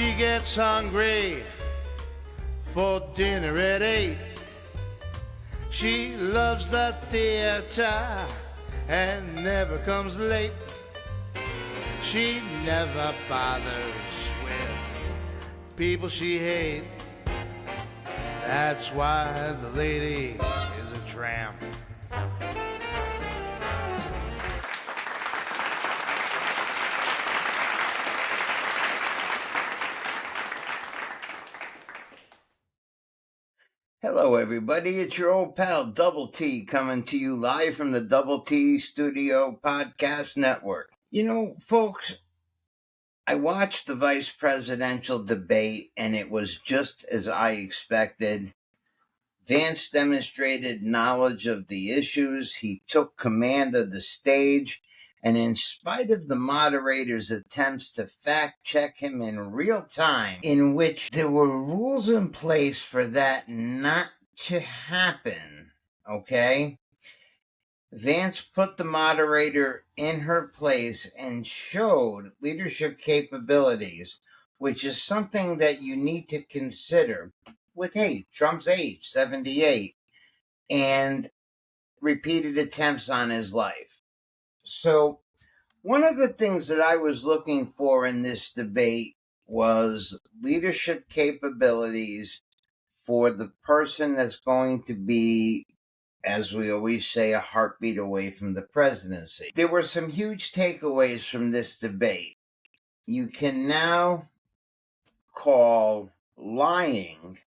she gets hungry for dinner at 8. She loves the theater and never comes late. She never bothers with people she hates. That's why the lady is a tramp. Hello, everybody. It's your old pal, Double T, coming to you live from the Double T Studio Podcast Network. You know, folks, I watched the vice presidential debate, and it was just as I expected. Vance demonstrated knowledge of the issues. He took command of the stage. And in spite of the moderator's attempts to fact check him in real time, in which there were rules in place for that not to happen, okay? Vance put the moderator in her place and showed leadership capabilities, which is something that you need to consider with, hey, Trump's age, 78, and repeated attempts on his life. So, one of the things that I was looking for in this debate was leadership capabilities for the person that's going to be, as we always say, a heartbeat away from the presidency. There were some huge takeaways from this debate. You can now call lying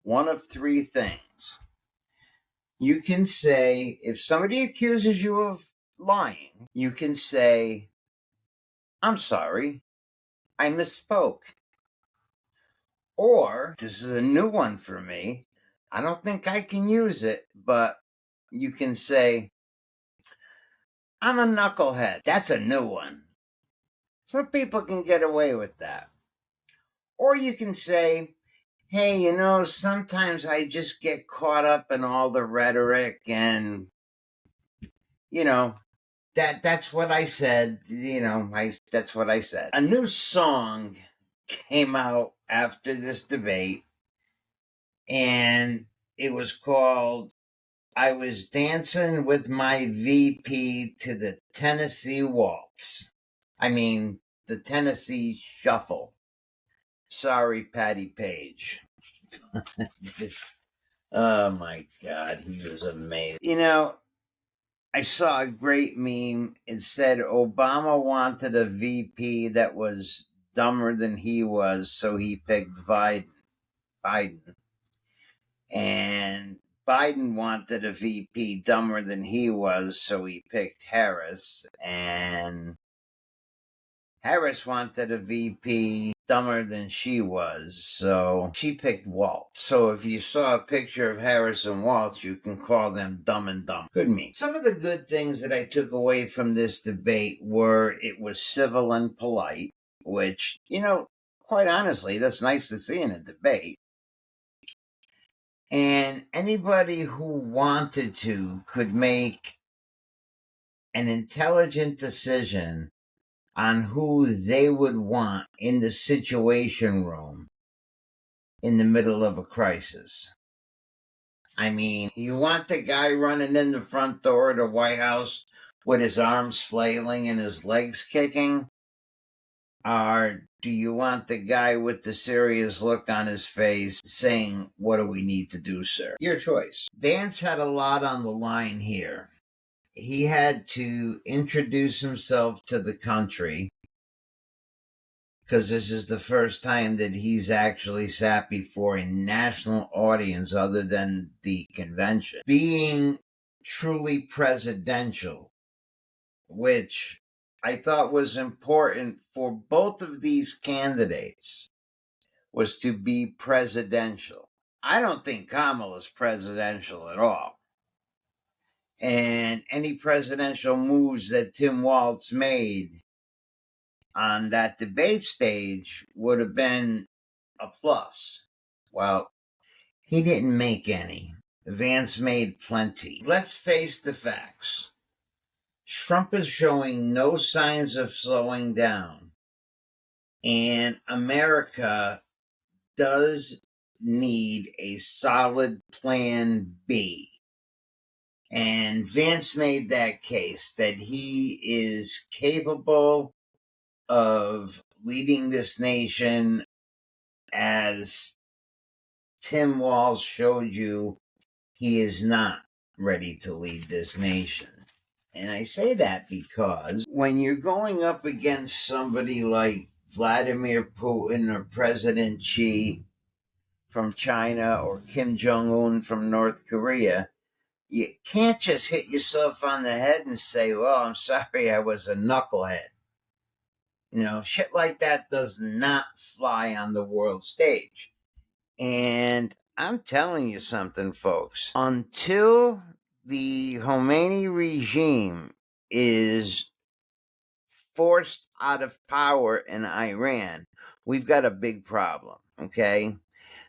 one of three things. You can say, if somebody accuses you of lying, you can say, I'm sorry, I misspoke. Or, this is a new one for me, I don't think I can use it, but you can say, I'm a knucklehead. That's a new one. Some people can get away with that. Or you can say, hey, you know, sometimes I just get caught up in all the rhetoric and, you know, that's what I said. You know, that's what I said. A new song came out after this debate, and it was called I Was Dancing with My VP to the Tennessee Waltz. I mean, the Tennessee Shuffle. Sorry, Patty Page. Oh my God, he was amazing. You know, I saw a great meme. It said Obama wanted a VP that was dumber than he was, so he picked Biden. And Biden wanted a VP dumber than he was, so he picked Harris. And Harris wanted a VP dumber than she was, so she picked Waltz. So if you saw a picture of Harris and Waltz, you can call them dumb and dumb. Good meme. Some of the good things that I took away from this debate were it was civil and polite, which, you know, quite honestly, that's nice to see in a debate. And anybody who wanted to could make an intelligent decision on who they would want in the situation room in the middle of a crisis. I mean, you want the guy running in the front door of the White House with his arms flailing and his legs kicking? Or do you want the guy with the serious look on his face saying, what do we need to do, sir? Your choice. Vance had a lot on the line here. He had to introduce himself to the country because this is the first time that he's actually sat before a national audience other than the convention. Being truly presidential, which I thought was important for both of these candidates, was to be presidential. I don't think Kamala's presidential at all. And any presidential moves that Tim Walz made on that debate stage would have been a plus. Well, he didn't make any. Vance made plenty. Let's face the facts. Trump is showing no signs of slowing down. And America does need a solid plan B. And Vance made that case that he is capable of leading this nation, as Tim Walz showed you he is not ready to lead this nation. And I say that because when you're going up against somebody like Vladimir Putin or President Xi from China or Kim Jong-un from North Korea, you can't just hit yourself on the head and say, well, I'm sorry, I was a knucklehead. You know, shit like that does not fly on the world stage. And I'm telling you something, folks. Until the Khomeini regime is forced out of power in Iran, we've got a big problem, okay?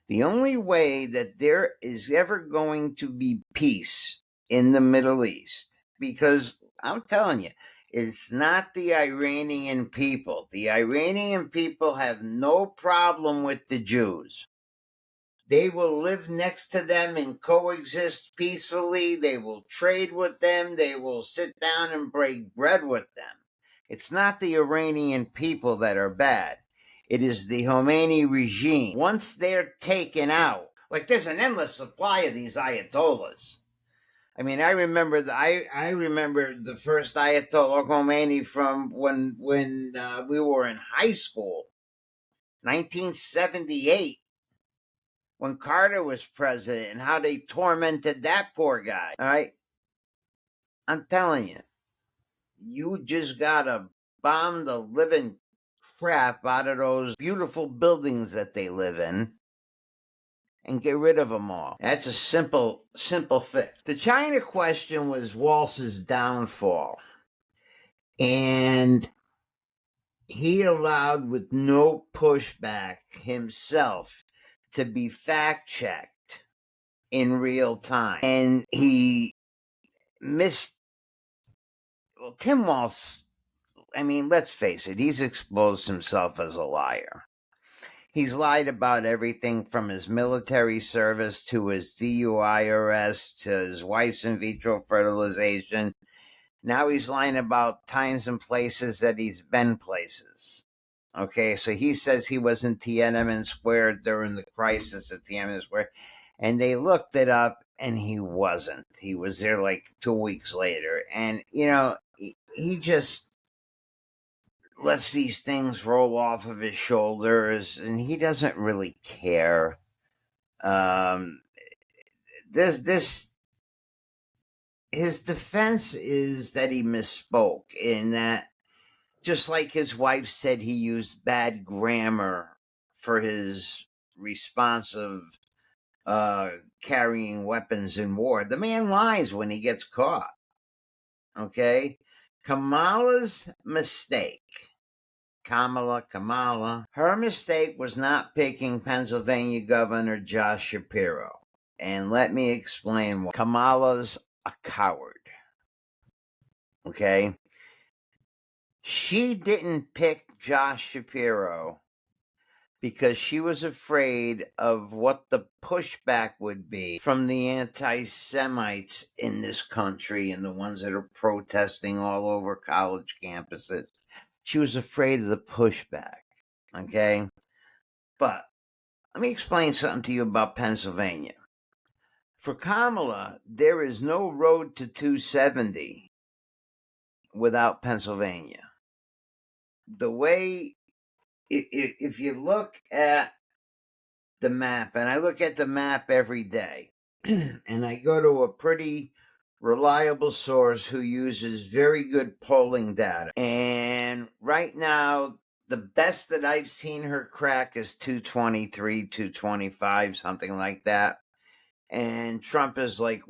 The only way that there is ever going to be peace in the Middle East, because I'm telling you, it's not the Iranian people. The Iranian people have no problem with the Jews. They will live next to them and coexist peacefully. They will trade with them. They will sit down and break bread with them. It's not the Iranian people that are bad. It is the Khomeini regime. Once they're taken out, like there's an endless supply of these ayatollahs. I mean, I remember the first Ayatollah Khomeini from when we were in high school, 1978. When Carter was president, and how they tormented that poor guy. All right. I'm telling you, you just gotta bomb the living crap out of those beautiful buildings that they live in and get rid of them all. That's a simple fix. The China question was Walz's downfall. And he allowed, with no pushback himself, to be fact-checked in real time. And he missed... Well, Tim Walz, I mean, let's face it, he's exposed himself as a liar. He's lied about everything from his military service to his DUI arrest to his wife's in vitro fertilization. Now he's lying about times and places that he's been places. Okay, so he says he was in Tiananmen Square during the crisis at Tiananmen Square, and they looked it up, and he wasn't. He was there like 2 weeks later, and, you know, he just lets these things roll off of his shoulders, and he doesn't really care. His defense is that he misspoke, in that, just like his wife said, he used bad grammar for his response of carrying weapons in war. The man lies when he gets caught. Okay? Kamala's mistake. Kamala. Her mistake was not picking Pennsylvania Governor Josh Shapiro. And let me explain why. Kamala's a coward. Okay? She didn't pick Josh Shapiro because she was afraid of what the pushback would be from the anti-Semites in this country and the ones that are protesting all over college campuses. She was afraid of the pushback, okay? But let me explain something to you about Pennsylvania. For Kamala, there is no road to 270 without Pennsylvania. The way, if you look at the map, and I look at the map every day, and I go to a pretty reliable source who uses very good polling data. And right now, the best that I've seen her crack is 223, 225, something like that. And Trump is like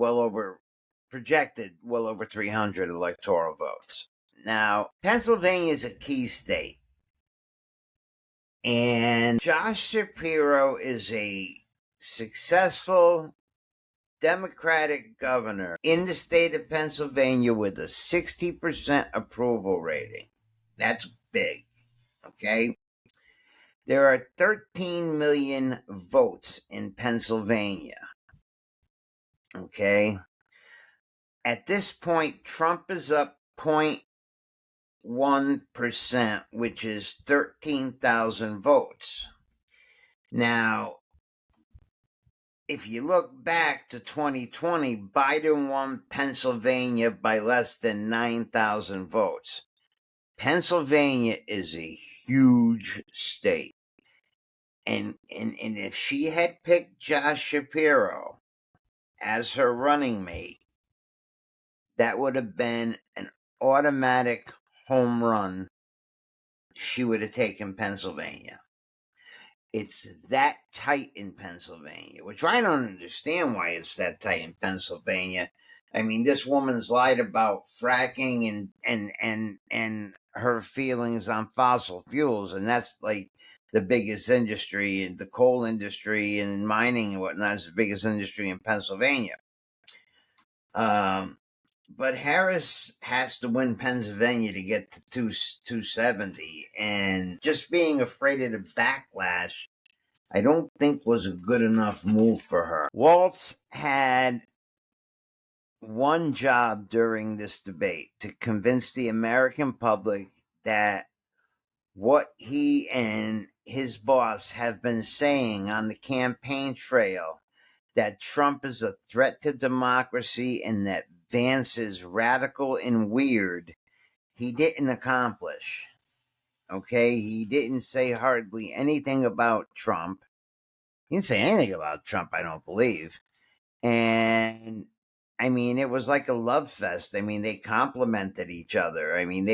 projected well over 300 electoral votes. Now, Pennsylvania is a key state. And Josh Shapiro is a successful Democratic governor in the state of Pennsylvania with a 60% approval rating. That's big, okay? There are 13 million votes in Pennsylvania. Okay. At this point, Trump is up 0.1%, which is 13,000 votes. Now, if you look back to 2020, Biden won Pennsylvania by less than 9,000 votes. Pennsylvania is a huge state. And if she had picked Josh Shapiro as her running mate, that would have been an automatic home run. She would have taken Pennsylvania. It's that tight in Pennsylvania, which I don't understand why it's that tight in Pennsylvania. I mean, this woman's lied about fracking and her feelings on fossil fuels, and that's like the biggest industry, and the coal industry and mining and whatnot is the biggest industry in Pennsylvania. But Harris has to win Pennsylvania to get to 270, and just being afraid of the backlash, I don't think was a good enough move for her. Walz had one job during this debate: to convince the American public that what he and his boss have been saying on the campaign trail, that Trump is a threat to democracy and that Vance is radical and weird, he didn't accomplish. Okay? He didn't say hardly anything about Trump. He didn't say anything about Trump, I don't believe. And I mean, it was like a love fest. I mean, they complimented each other. I mean,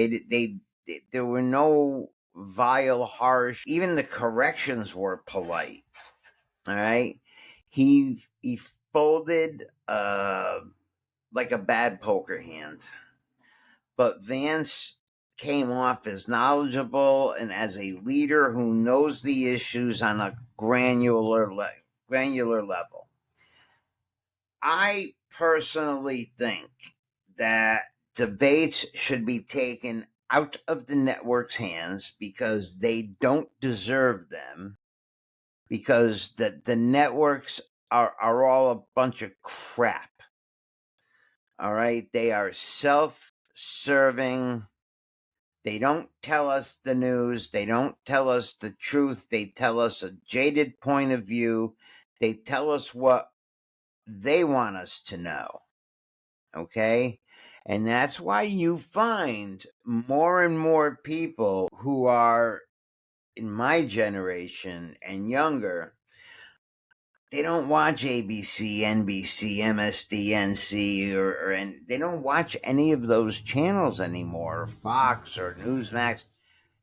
there were no vile, harsh, even the corrections were polite. All right? He folded like a bad poker hand. But Vance came off as knowledgeable and as a leader who knows the issues on a granular level. I personally think that debates should be taken out of the network's hands because they don't deserve them, because the networks are all a bunch of crap. All right? They are self-serving. They don't tell us the news. They don't tell us the truth. They tell us a jaded point of view. They tell us what they want us to know. Okay? And that's why you find more and more people who are in my generation and younger, they don't watch ABC, NBC, MSDNC, and they don't watch any of those channels anymore, Fox or Newsmax.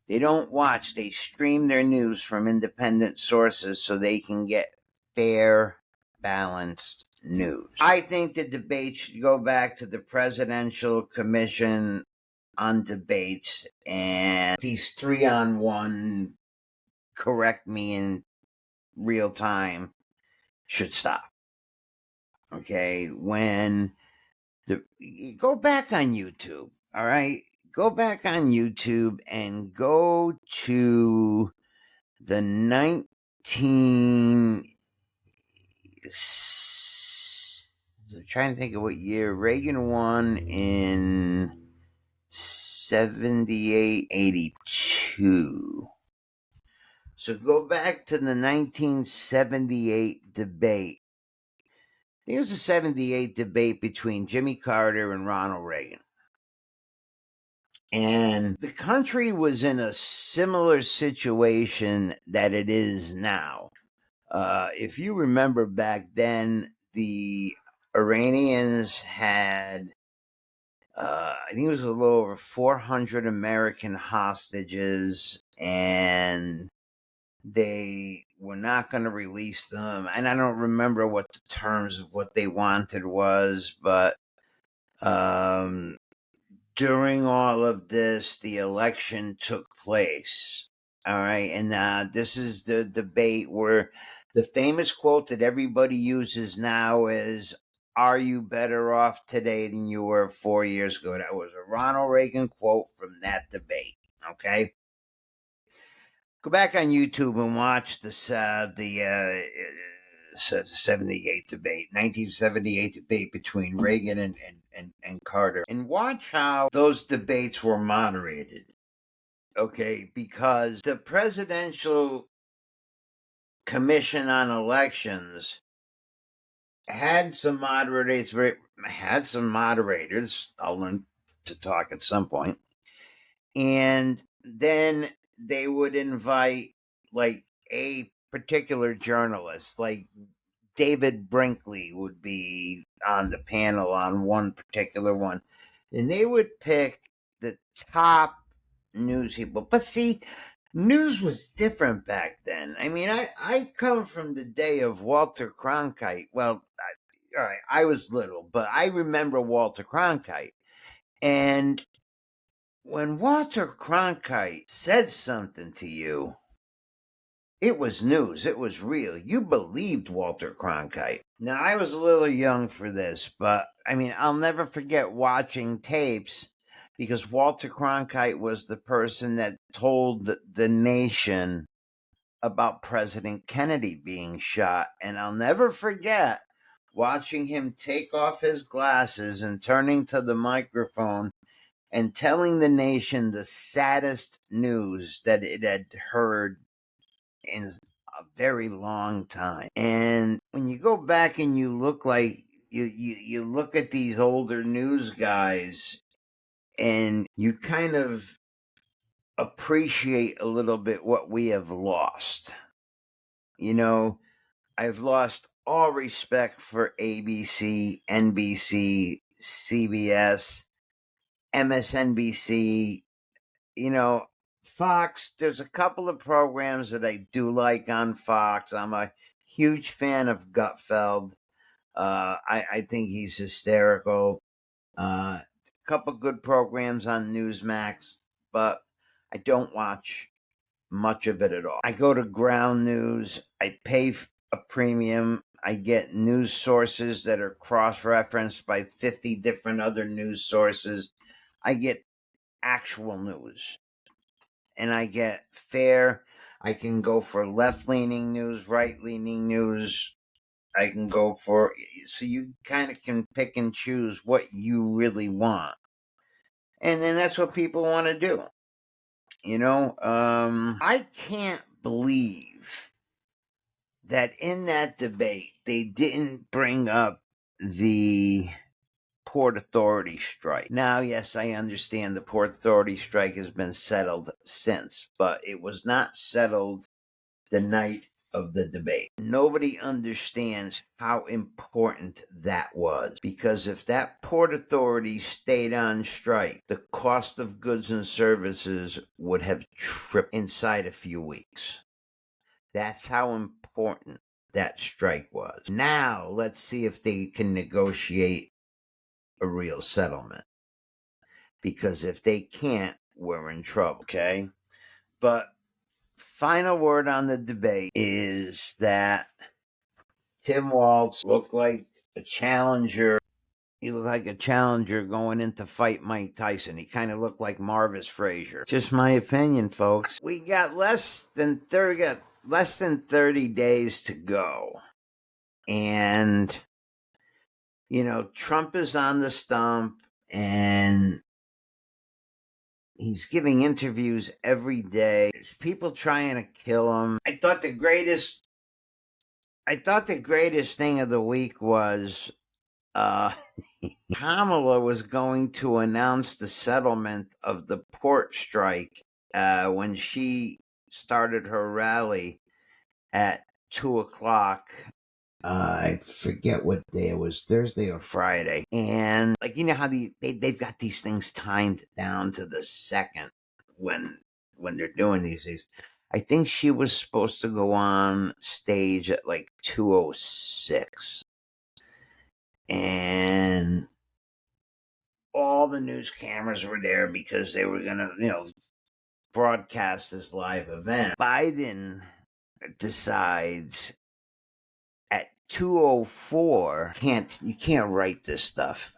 They don't watch. They stream their news from independent sources so they can get fair, balanced news. I think the debate should go back to the Presidential Commission on Debates, and these 3-on-1 correct me in real time should stop. Okay, when go back on YouTube, all right? Go back on YouTube and go to the 19. I'm trying to think of what year Reagan won in 78, 82. So go back to the 1978 debate. I think it was a 78 debate between Jimmy Carter and Ronald Reagan. And the country was in a similar situation that it is now. If you remember back then, the Iranians had, I think it was a little over 400 American hostages, and they were not going to release them. And I don't remember what the terms of what they wanted was, but during all of this, the election took place. All right. And this is the debate where the famous quote that everybody uses now is, "Are you better off today than you were 4 years ago?" That was a Ronald Reagan quote from that debate. Okay. Go back on YouTube and watch the 78 debate, 1978 debate between Reagan and Carter, and watch how those debates were moderated. Okay, because the Presidential Commission on Elections had some moderators. I'll learn to talk at some point, and then they would invite like a particular journalist, like David Brinkley would be on the panel on one particular one, and they would pick the top news people. But see, news was different back then. I mean, I come from the day of Walter Cronkite. Well, all right, I was little, but I remember Walter Cronkite. And when Walter Cronkite said something to you, it was news. It was real. You believed Walter Cronkite. Now, I was a little young for this, but I mean, I'll never forget watching tapes because Walter Cronkite was the person that told the nation about President Kennedy being shot. And I'll never forget watching him take off his glasses and turning to the microphone and telling the nation the saddest news that it had heard in a very long time. And when you go back and you look like you look at these older news guys and you kind of appreciate a little bit what we have lost. You know, I've lost all respect for ABC, NBC, CBS, MSNBC, you know, Fox. There's a couple of programs that I do like on Fox. I'm a huge fan of Gutfeld. I think he's hysterical. A couple good programs on Newsmax, but I don't watch much of it at all. I go to Ground News. I pay a premium. I get news sources that are cross-referenced by 50 different other news sources. I get actual news. And I get fair. I can go for left-leaning news, right-leaning news. I can go for, so you kind of can pick and choose what you really want. And then that's what people want to do. You know, I can't believe that in that debate, they didn't bring up the Port Authority strike. Now, yes, I understand the Port Authority strike has been settled since, but it was not settled the night of the debate. Nobody understands how important that was, because if that Port Authority stayed on strike, the cost of goods and services would have tripled inside a few weeks. That's how important that strike was. Now, let's see if they can negotiate a real settlement. Because if they can't, we're in trouble, okay? But final word on the debate is that Tim Walz looked like a challenger. He looked like a challenger going in to fight Mike Tyson. He kind of looked like Marvis Frazier. Just my opinion, folks. We got less than 30 days to go. And, you know, Trump is on the stump and he's giving interviews every day. There's people trying to kill him. I thought the greatest thing of the week was Kamala was going to announce the settlement of the port strike when she started her rally at 2:00. I forget what day it was, Thursday or Friday. And like, you know how they've got these things timed down to the second when they're doing these things. I think she was supposed to go on stage at like 2:06. And all the news cameras were there because they were going to, you know, broadcast this live event. Biden decides at 2:04, you can't write this stuff.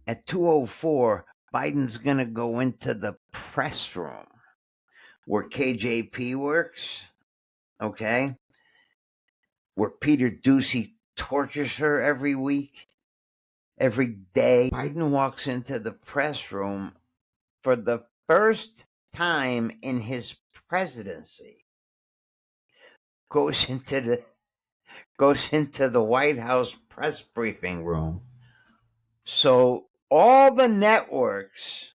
At 2:04, Biden's going to go into the press room where KJP works, okay? Where Peter Doocy tortures her every week, every day. Biden walks into the press room for the first time in his presidency, goes into the White House press briefing room. So all the networks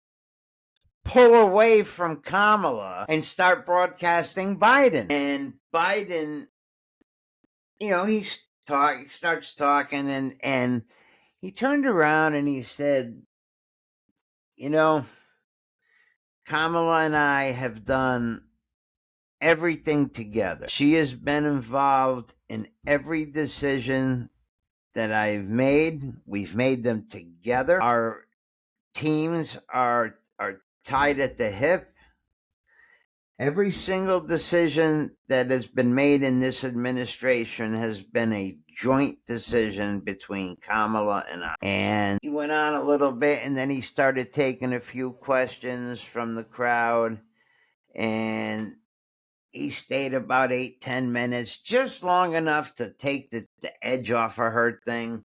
pull away from Kamala and start broadcasting Biden. And Biden, he starts talking, and he turned around and he said, Kamala and I have done everything together. She has been involved in every decision that I've made. We've made them together. Our teams are tied at the hip. Every single decision that has been made in this administration has been a joint decision between Kamala and I. And he went on a little bit, and then he started taking a few questions from the crowd, and he stayed about 8-10 minutes, just long enough to take the edge off of her thing.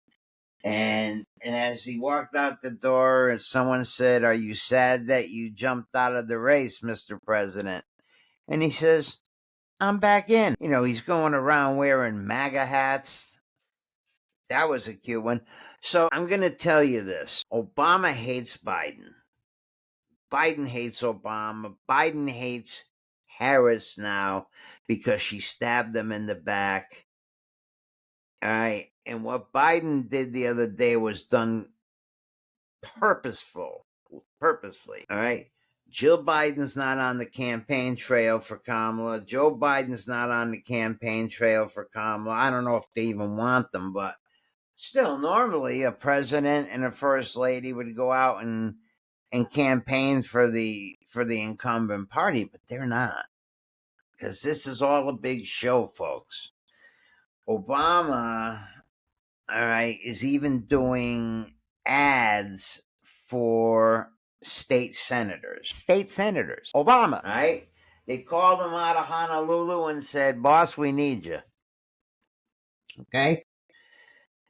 And as he walked out the door, someone said, "Are you sad that you jumped out of the race, Mr. President?" And he says, "I'm back in." He's going around wearing MAGA hats. That was a cute one. So I'm going to tell you this. Obama hates Biden. Biden hates Obama. Biden hates Harris now because she stabbed him in the back. All right. And what Biden did the other day was done purposefully. All right. Jill Biden's not on the campaign trail for Kamala. Joe Biden's not on the campaign trail for Kamala. I don't know if they even want them, but still, normally a president and a first lady would go out and campaign for the incumbent party, but they're not, because this is all a big show, folks. Obama, all right, is even doing ads for state senators. Obama, all right? They called him out of Honolulu and said, "Boss, we need you." Okay?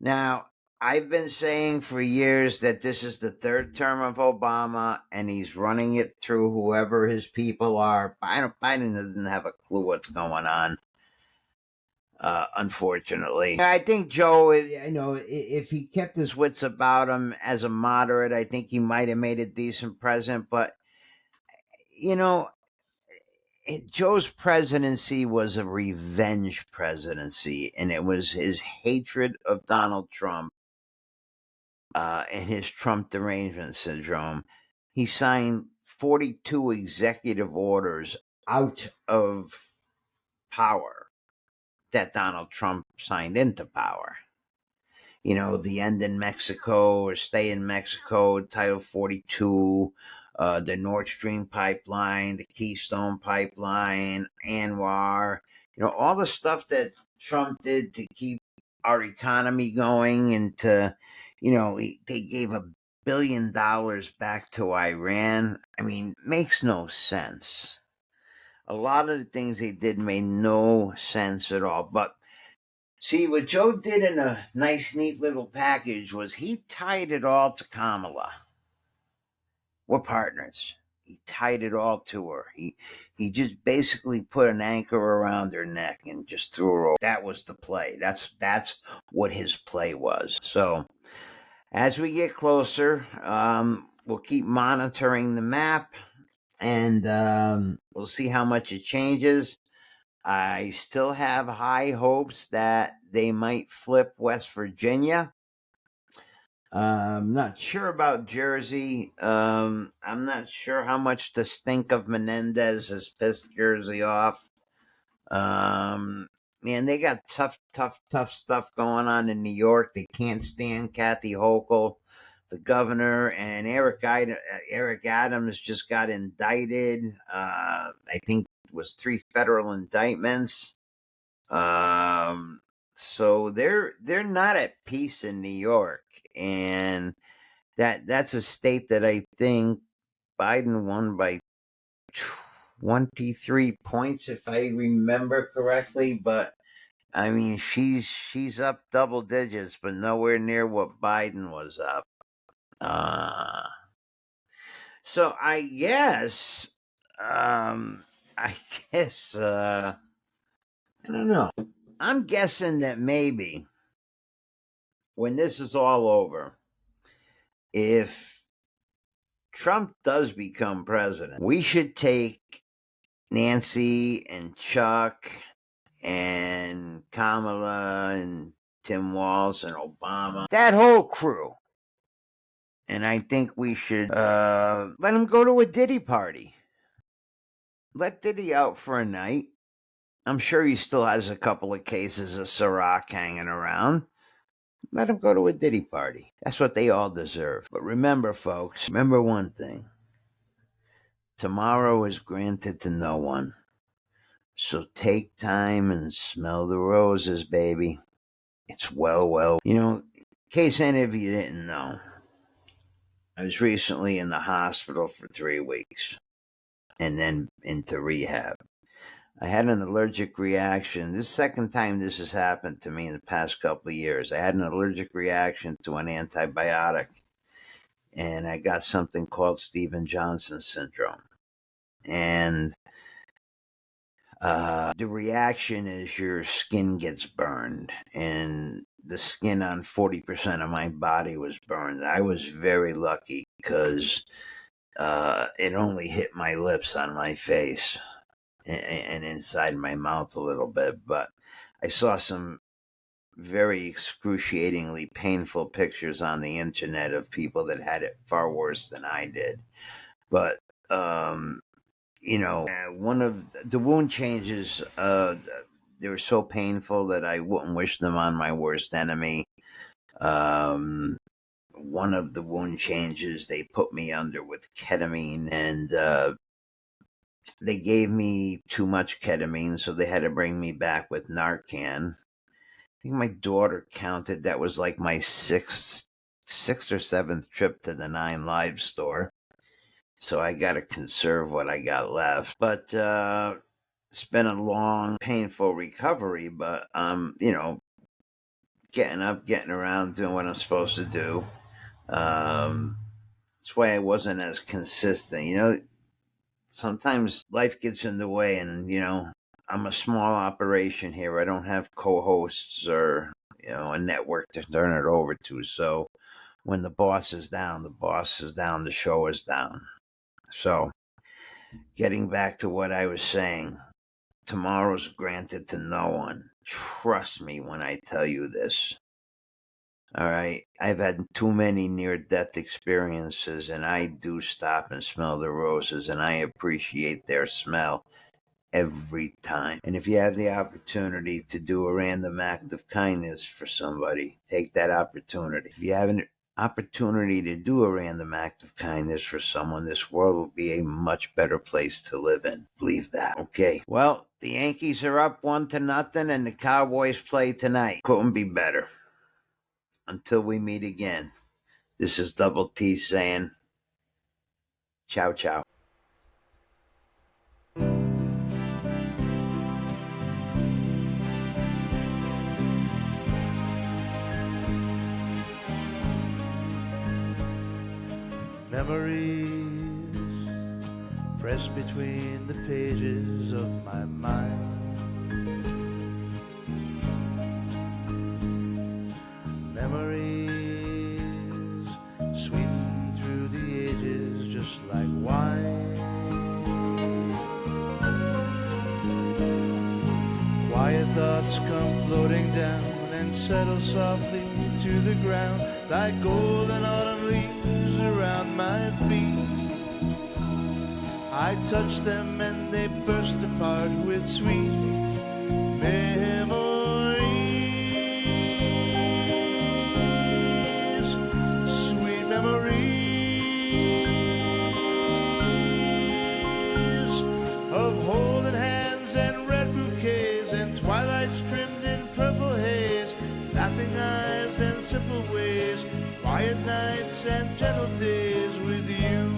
Now, I've been saying for years that this is the third term of Obama, and he's running it through whoever his people are. Biden doesn't have a clue what's going on, unfortunately. I think Joe, if he kept his wits about him as a moderate, I think he might have made a decent president. But, Joe's presidency was a revenge presidency, and it was his hatred of Donald Trump and his Trump derangement syndrome. He signed 42 executive orders out of power that Donald Trump signed into power. The end in Mexico or stay in Mexico, Title 42, the Nord Stream pipeline, the Keystone pipeline, ANWR, all the stuff that Trump did to keep our economy going, and to, they gave $1 billion back to Iran. I mean, makes no sense. A lot of the things they did made no sense at all. But see, what Joe did in a nice, neat little package was he tied it all to Kamala. We're partners. He tied it all to her. He just basically put an anchor around her neck and just threw her over. That was the play. That's what his play was. So as we get closer, we'll keep monitoring the map, and we'll see how much it changes. I still have high hopes that they might flip West Virginia. I'm not sure about Jersey. I'm not sure how much the stink of Menendez has pissed Jersey off. Man, they got tough stuff going on in New York. They can't stand Kathy Hochul, the governor, and Eric Adams just got indicted. I think it was 3 federal indictments. So they're not at peace in New York, and that's a state that I think Biden won by 23 points, if I remember correctly. But I mean, she's up double digits, but nowhere near what Biden was up. So I guess, I don't know. I'm guessing that maybe when this is all over, if Trump does become president, we should take Nancy and Chuck and Kamala and Tim Walz and Obama, that whole crew. And I think we should let him go to a Diddy party. Let Diddy out for a night. I'm sure he still has a couple of cases of Ciroc hanging around. Let him go to a Diddy party. That's what they all deserve. But remember, folks, remember one thing. Tomorrow is granted to no one. So take time and smell the roses, baby. It's well. You know, in case any of you didn't know, I was recently in the hospital for 3 weeks and then into rehab. I had an allergic reaction. This is the second time this has happened to me in the past couple of years. I had an allergic reaction to an antibiotic, and I got something called Stevens-Johnson syndrome. And the reaction is your skin gets burned, and the skin on 40% of my body was burned. I was very lucky because it only hit my lips on my face and inside my mouth a little bit. But I saw some very excruciatingly painful pictures on the internet of people that had it far worse than I did. But you know, one of the wound changes, they were so painful that I wouldn't wish them on my worst enemy. One of the wound changes, they put me under with ketamine, and they gave me too much ketamine, so they had to bring me back with Narcan. I think my daughter counted that was like my sixth or seventh trip to the 9 Live store. So I got to conserve what I got left. But it's been a long, painful recovery, but you know, getting up, getting around, doing what I'm supposed to do. That's why I wasn't as consistent. You know, sometimes life gets in the way, and, you know, I'm a small operation here. I don't have co-hosts or, you know, a network to turn it over to. So when the boss is down, the show is down. So getting back to what I was saying, tomorrow's granted to no one. Trust me when I tell you this. All right, I've had too many near-death experiences, and I do stop and smell the roses, and I appreciate their smell every time. And if you have the opportunity to do a random act of kindness for somebody, take that opportunity. If you have an opportunity to do a random act of kindness for someone, this world will be a much better place to live in. Believe that. Okay. Well, the Yankees are up 1-0, and the Cowboys play tonight. Couldn't be better. Until we meet again, this is Double T saying, ciao, ciao. Memories pressed between the pages of my mind. Memories sweeten through the ages just like wine. Quiet thoughts come floating down and settle softly to the ground like golden autumn leaves around my feet. I touch them and they burst apart with sweet memories. Sweet memories of holding hands and red bouquets and twilights trimmed in purple haze, laughing eyes and simple ways, quiet nights and gentle days with you.